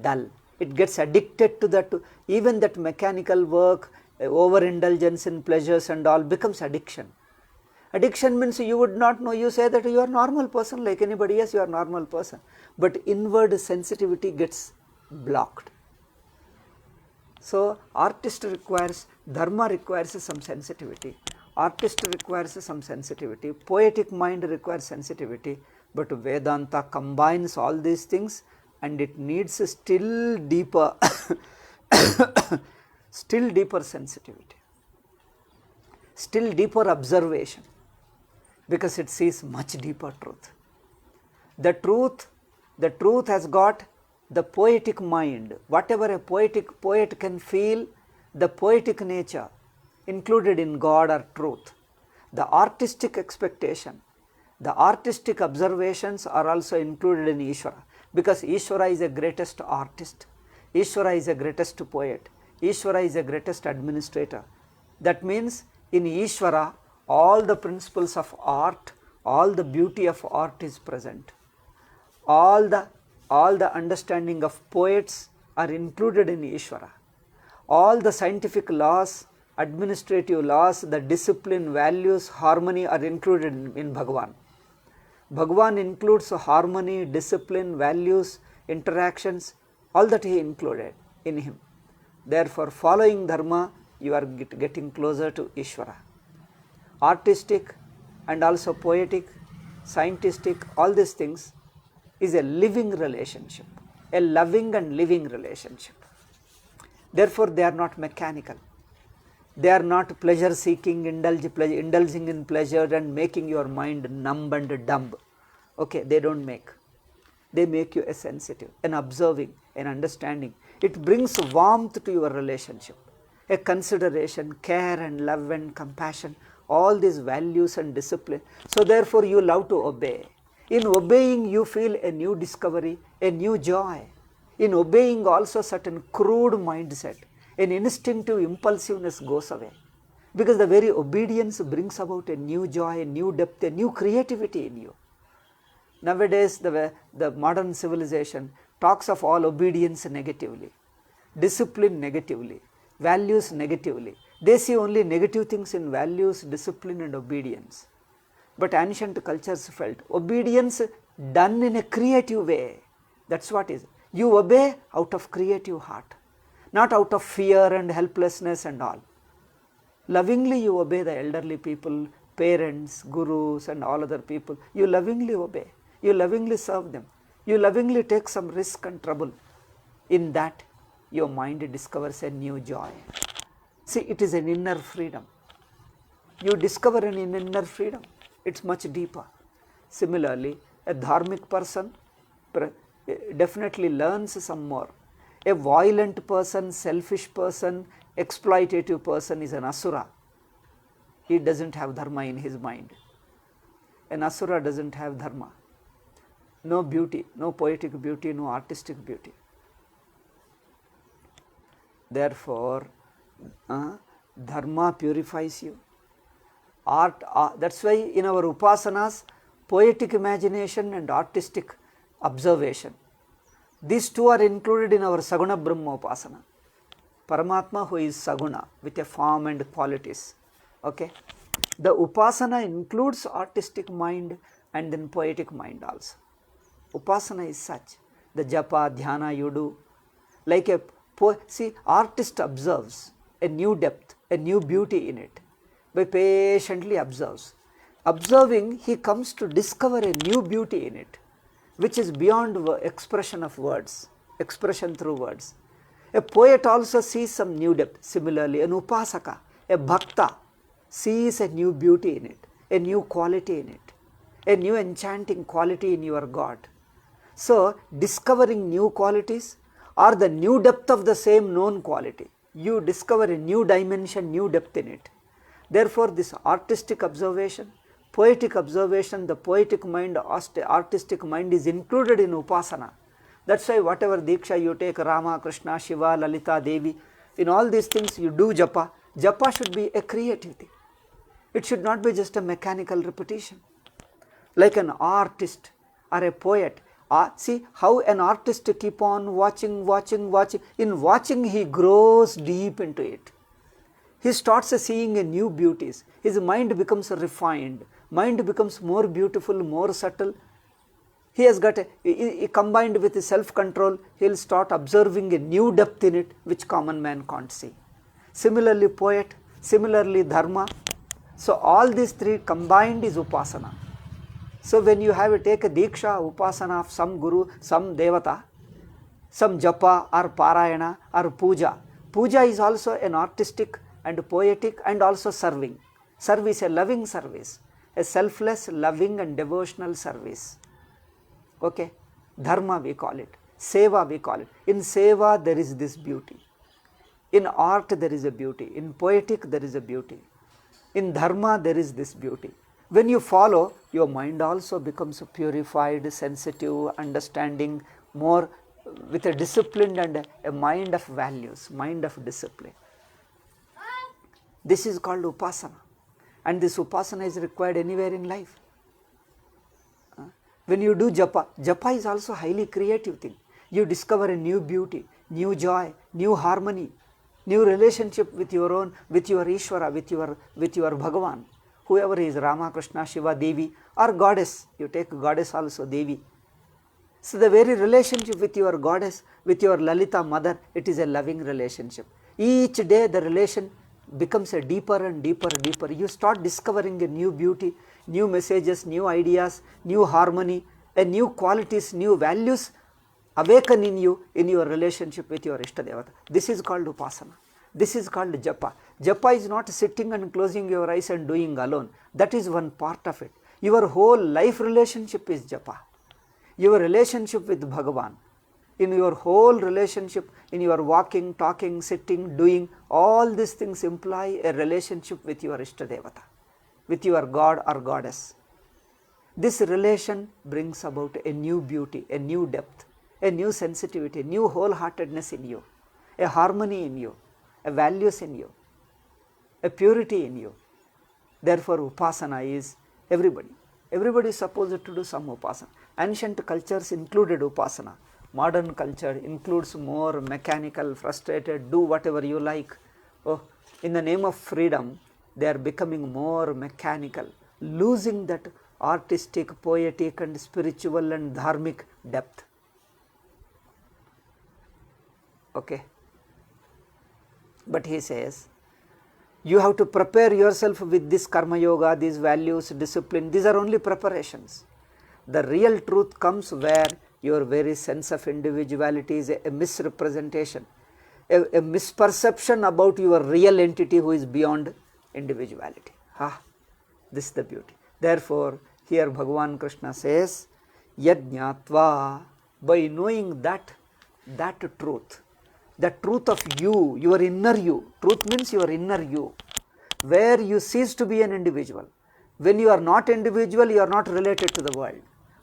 Speaker 1: dull. It gets addicted to that, even that mechanical work, overindulgence in pleasures and all becomes addiction. Addiction means you would not know, you say that you are a normal person like anybody else, you are a normal person. But inward sensitivity gets blocked. So, dharma requires some sensitivity, artist requires some sensitivity, poetic mind requires sensitivity, but Vedanta combines all these things and it needs a still deeper, still deeper sensitivity, still deeper observation, because it sees much deeper truth. The truth has got the poetic mind, whatever a poet can feel, the poetic nature included in God or truth. The artistic expectation, the artistic observations are also included in Ishvara, because Ishvara is the greatest artist, Ishvara is the greatest poet, Ishvara is the greatest administrator. That means in Ishvara, all the principles of art, all the beauty of art is present. All the understanding of poets are included in Ishvara. All the scientific laws, administrative laws, the discipline, values, harmony are included in Bhagavan. Bhagavan includes harmony, discipline, values, interactions, all that he included in him. Therefore, following dharma, you are getting closer to Ishvara. artistic and also poetic, scientific, all these things is a living relationship, a loving and living relationship. Therefore, they are not mechanical. They are not pleasure seeking, indulging in pleasure and making your mind numb and dumb. Okay, they don't make. They make you a sensitive, an observing, an understanding. It brings warmth to your relationship, a consideration, care and love and compassion, all these values and discipline. So therefore you love to obey. In obeying you feel a new discovery, a new joy. In obeying also certain crude mindset, an instinctive impulsiveness goes away. Because the very obedience brings about a new joy, a new depth, a new creativity in you. Nowadays the modern civilization talks of all obedience negatively, discipline negatively, values negatively. They see only negative things in values, discipline and obedience. But ancient cultures felt obedience done in a creative way. That's what is. You obey out of creative heart, not out of fear and helplessness and all. Lovingly you obey the elderly people, parents, gurus and all other people. You lovingly obey. You lovingly serve them. You lovingly take some risk and trouble. In that your mind discovers a new joy. See, it is an inner freedom. You discover an inner freedom. It's much deeper. Similarly, a dharmic person definitely learns some more. A violent person, selfish person, exploitative person is an asura. He doesn't have dharma in his mind. An asura doesn't have dharma. No beauty, no poetic beauty, no artistic beauty. Therefore, dharma purifies you. Art, that's why in our upasanas, poetic imagination and artistic observation, these two are included in our Saguna Brahma Upasana. Paramatma who is Saguna with a form and qualities. Okay. The Upasana includes artistic mind and then poetic mind also. Upasana is such. The japa, dhyana you do. Like a see, artist observes a new depth, a new beauty in it. By patiently observes. Observing, he comes to discover a new beauty in it, which is beyond expression of words, expression through words. A poet also sees some new depth. Similarly, an upasaka, a bhakta, sees a new beauty in it, a new quality in it, a new enchanting quality in your God. So, discovering new qualities or the new depth of the same known quality, you discover a new dimension, new depth in it. Therefore, this artistic observation, poetic observation, the poetic mind, artistic mind is included in upasana. That's why whatever diksha you take, Rama, Krishna, Shiva, Lalita, Devi, in all these things you do japa. Japa should be a creative thing. It should not be just a mechanical repetition. Like an artist or a poet, see how an artist keep on watching. In watching he grows deep into it. He starts seeing a new beauties. His mind becomes refined. Mind becomes more beautiful, more subtle. He has got combined with self-control, he will start observing a new depth in it which common man can't see. Similarly poet, similarly dharma. So all these three combined is upasana. So when you have to take a diksha, upasana of some guru, some devata, some japa or parayana or puja. Puja is also an artistic and poetic and also serving. Service, a loving service, a selfless, loving and devotional service. Okay, dharma we call it, seva we call it. In seva there is this beauty. In art there is a beauty. In poetic there is a beauty. In dharma there is this beauty. When you follow, your mind also becomes purified, sensitive, understanding, more with a disciplined and a mind of values, mind of discipline. This is called upasana, and this upasana is required anywhere in life. When you do japa, japa is also highly creative thing. You discover a new beauty, new joy, new harmony, new relationship with your own, with your Ishvara, with your Bhagavan, whoever is Rama, Krishna, Shiva, Devi or goddess. You take goddess also, Devi. So the very relationship with your goddess, with your Lalita mother, it is a loving relationship. Each day the relation becomes a deeper and deeper, deeper. You start discovering a new beauty, new messages, new ideas, new harmony, and new qualities, new values awaken in you in your relationship with your Ishtadevata. This is called Upasana. This is called Japa. Japa is not sitting and closing your eyes and doing alone. That is one part of it. Your whole life relationship is Japa. Your relationship with Bhagavan, in your whole relationship, in your walking, talking, sitting, doing, all these things imply a relationship with your Ishtadevata, with your God or Goddess. This relation brings about a new beauty, a new depth, a new sensitivity, new wholeheartedness in you, a harmony in you, a values in you, a purity in you. Therefore, Upasana is everybody. Everybody is supposed to do some Upasana. Ancient cultures included Upasana. Modern culture includes more mechanical, frustrated, do whatever you like. Oh, in the name of freedom, they are becoming more mechanical, losing that artistic, poetic and spiritual and dharmic depth. Okay. But he says, you have to prepare yourself with this karma yoga, these values, discipline. These are only preparations. The real truth comes where your very sense of individuality is a misrepresentation, a misperception about your real entity who is beyond individuality. This is the beauty. Therefore, here Bhagavan Krishna says, Yajñatva, by knowing that truth, the truth of you, your inner you. Truth means your inner you, where you cease to be an individual. When you are not individual, you are not related to the world.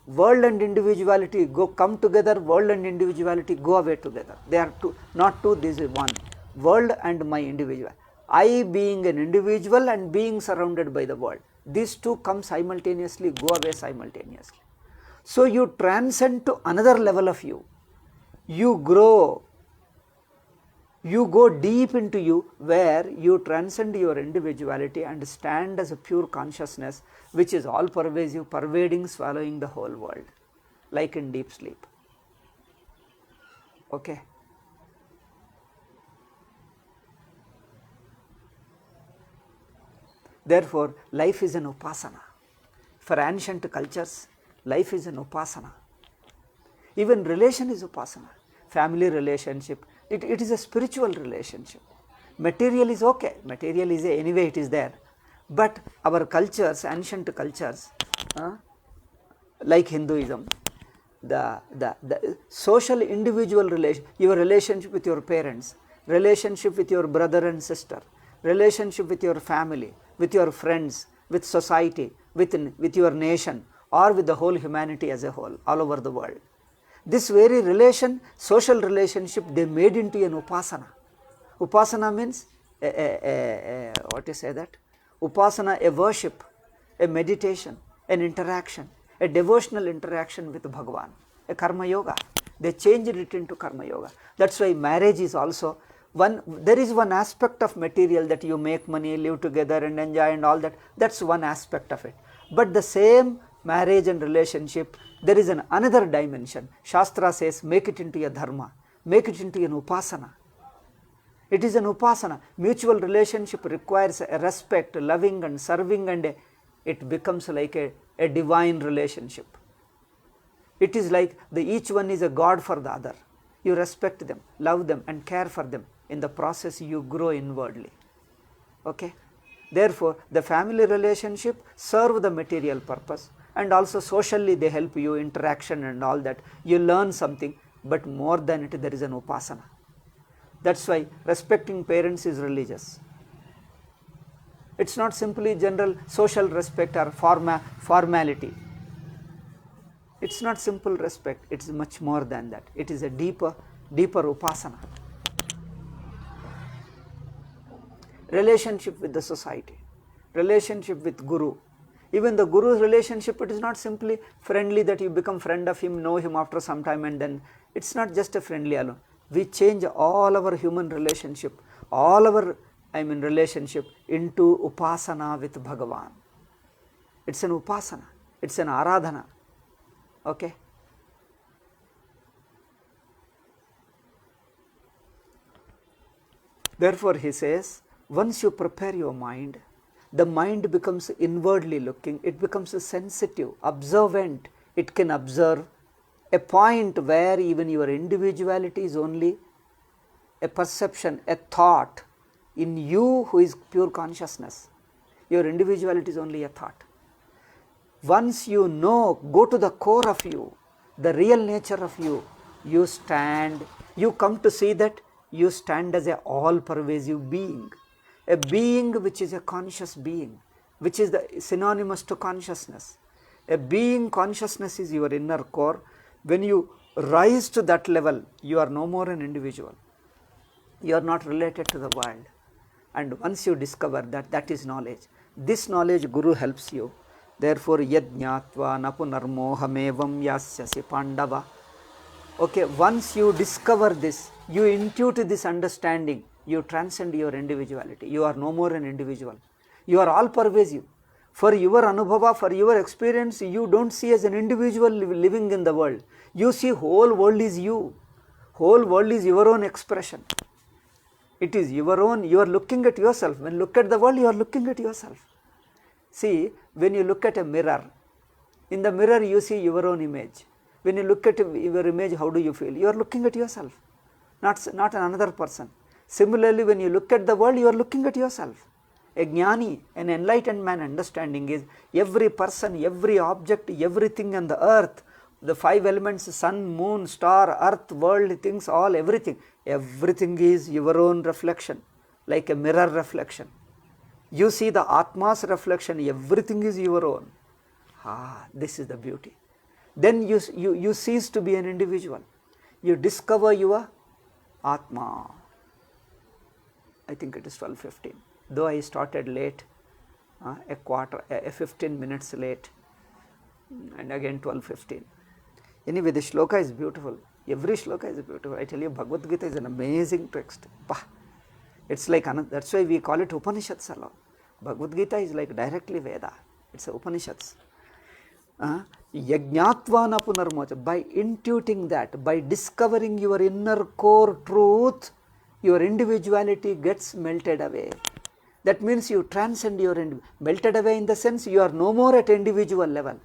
Speaker 1: World and individuality come together, world and individuality go away together. They are two, not two, this is one. World and my individual. I being an individual and being surrounded by the world. These two come simultaneously, go away simultaneously. So you transcend to another level of you. You grow. You go deep into you, where you transcend your individuality and stand as a pure consciousness which is all pervasive, pervading, swallowing the whole world, like in deep sleep. Okay. Therefore, life is an upasana. For ancient cultures, life is an upasana. Even relation is upasana. Family relationship, it is a spiritual relationship. Material is okay, material is anyway it is there. But our cultures, ancient cultures, like Hinduism, the social individual relation, your relationship with your parents, relationship with your brother and sister, relationship with your family, with your friends, with society, with your nation, or with the whole humanity as a whole, all over the world. This very relation, social relationship, they made into an upasana. Upasana means, what you say that? Upasana, a worship, a meditation, an interaction, a devotional interaction with Bhagavan, a karma yoga. They changed it into karma yoga. That's why marriage is also one. There is one aspect of material that you make money, live together and enjoy and all that. That's one aspect of it. But the same marriage and relationship, there is another dimension. Shastra says, make it into a dharma, make it into an upasana. It is an upasana. Mutual relationship requires a respect, loving and serving, and it becomes like a divine relationship. It is like each one is a god for the other. You respect them, love them and care for them. In the process you grow inwardly. Okay. Therefore, the family relationship serve the material purpose, and also socially they help you, interaction and all that. You learn something, but more than it, there is an upasana. That's why respecting parents is religious. It's not simply general social respect or formality. It's not simple respect, it's much more than that. It is a deeper upasana. Relationship with the society, relationship with Guru. Even the Guru's relationship, it is not simply friendly that you become friend of him, know him after some time, and then it's not just a friendly alone. We change all our human relationship, all our relationship into upasana with Bhagavan. It's an upasana, it's an aradhana. Okay. Therefore he says, Once you prepare your mind, the mind becomes inwardly looking, it becomes sensitive, observant, it can observe a point where even your individuality is only a perception, a thought in you who is pure consciousness. Your individuality is only a thought. Once you know, go to the core of you, the real nature of you, you stand, you come to see that you stand as a all-pervasive being, a being which is a conscious being, which is the synonymous to consciousness. A being consciousness is your inner core. When you rise to that level, you are no more an individual. You are not related to the world. And once you discover that, that is knowledge. This knowledge Guru helps you. Therefore, yad jnatva napunarmohamevam yasyasi pandava. Okay, once you discover this, you intuit this understanding, you transcend your individuality. You are no more an individual. You are all pervasive. For your anubhava, for your experience, you don't see as an individual living in the world. You see whole world is you. Whole world is your own expression. It is your own, you are looking at yourself. When you look at the world, you are looking at yourself. See, when you look at a mirror, in the mirror you see your own image. When you look at your image, how do you feel? You are looking at yourself, not another person. Similarly, when you look at the world, you are looking at yourself. A jnani, an enlightened man understanding is every person, every object, everything on the earth, the five elements, sun, moon, star, earth, world, things, all, everything is your own reflection, like a mirror reflection. You see the Atma's reflection, everything is your own. This is the beauty. Then you cease to be an individual. You discover your Atma. I think it is 12:15. Though I started late, 15 minutes late, and again 12:15. Anyway, the shloka is beautiful. Every shloka is beautiful. I tell you, Bhagavad Gita is an amazing text. It's like, that's why we call it Upanishads. Bhagavad Gita is like directly Veda. It's a Upanishads. Yajñātvā na punarmocha. By intuiting that, by discovering your inner core truth, your individuality gets melted away. That means you transcend your melted away in the sense you are no more at individual level.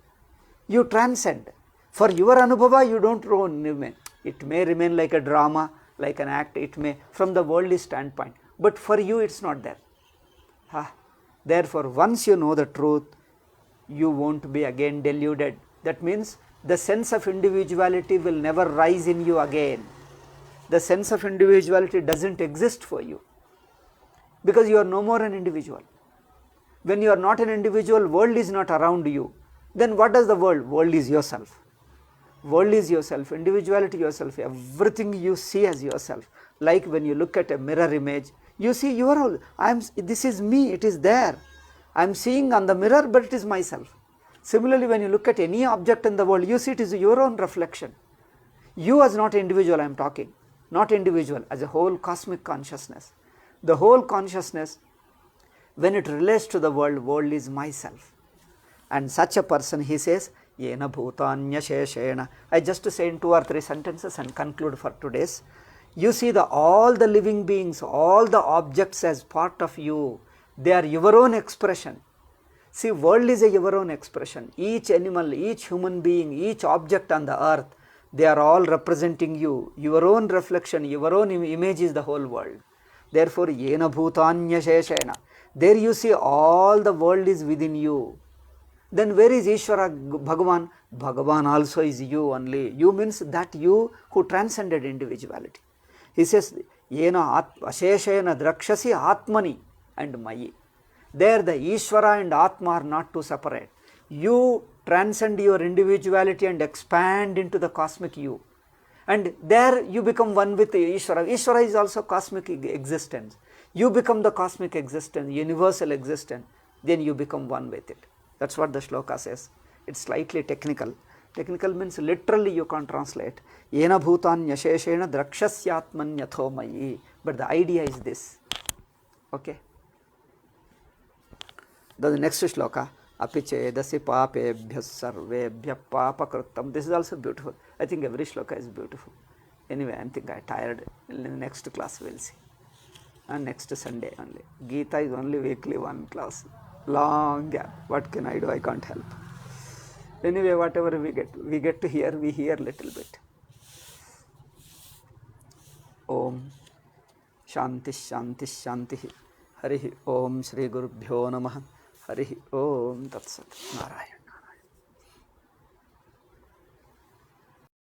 Speaker 1: You transcend. For your anubhava, you don't remain. It may remain like a drama, like an act, it may, from the worldly standpoint. But for you, it's not there. Therefore, once you know the truth, you won't be again deluded. That means the sense of individuality will never rise in you again. The sense of individuality doesn't exist for you, because you are no more an individual. When you are not an individual, world is not around you. Then what does the world? World is yourself. World is yourself, individuality yourself, everything you see as yourself. Like when you look at a mirror image, you see your whole, this is me, it is there. I am seeing on the mirror, but it is myself. Similarly, when you look at any object in the world, you see it is your own reflection. You as not individual, I am talking, not individual, as a whole cosmic consciousness. The whole consciousness, when it relates to the world is myself. And such a person, he says, Yena bhutanya sheshena. I just say in 2 or 3 sentences and conclude for today's. You see all the living beings, all the objects as part of you, they are your own expression. See, world is your own expression. Each animal, each human being, each object on the earth, they are all representing you. Your own reflection, your own image is the whole world. Therefore, Yena bhutanya sheshena. There you see all the world is within you. Then where is Ishvara, Bhagavan? Bhagavan also is you only. You means that you who transcended individuality. He says, Yena asheshena drakshasi atmani and mayi. There the Ishvara and Atma are not two separate. You transcend your individuality and expand into the cosmic you. And there you become one with Ishvara. Ishvara is also cosmic existence. You become the cosmic existence, universal existence. Then you become one with it. That's what the shloka says. It's slightly technical. Technical means literally you can't translate. Yena bhutanya sheshena drakṣasyatmanyatho mayi. But the idea is this. Okay. The next shloka. Apichedasi papebhyas sarvebhyah papakrutam. This is also beautiful. I think every shloka is beautiful. Anyway, I think I'm tired. In the next class we'll see. and next Sunday only. Gita is only weekly one class. Long gap. What can I do? I can't help. Anyway, whatever we get to hear, we hear little bit. Om Shanti Shanti Shanti. Hari Om Shri Gurubhyo Namah. Hari Om Tat Sat. Narayana.